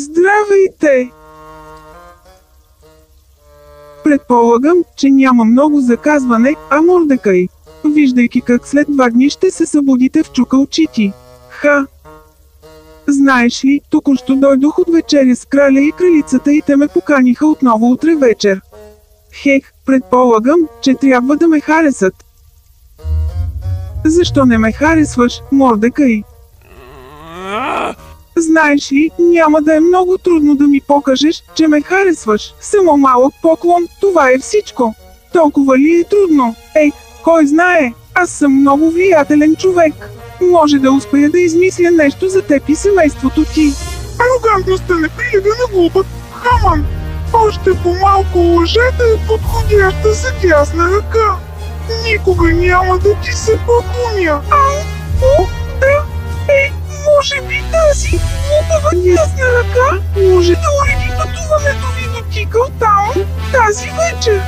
Здравейте! Предполагам, че няма много заказване, а Мордекай, виждайки как след 2 дни ще се събудите в чукалчити. Ха! Знаеш ли, току-що дойдох от вечеря с краля и кралицата и те ме поканиха отново утре вечер. Хех, предполагам, че трябва да ме харесат. Защо не ме харесваш, Мордекай? Знаеш ли, няма да е много трудно да ми покажеш, че ме харесваш. Само малък поклон, това е всичко. Толкова ли е трудно? Кой знае, аз съм много влиятелен човек. Може да успея да измисля нещо за теб и семейството ти. Арогантността не прилега на глупът, Хаман. Още по-малко лъжата е подходяща за дясна ръка. Никога няма да ти се поклоня. Да. Може би тази глупава дясна ръка може да уреди пътуването ви до Тикълтаун тази вечер.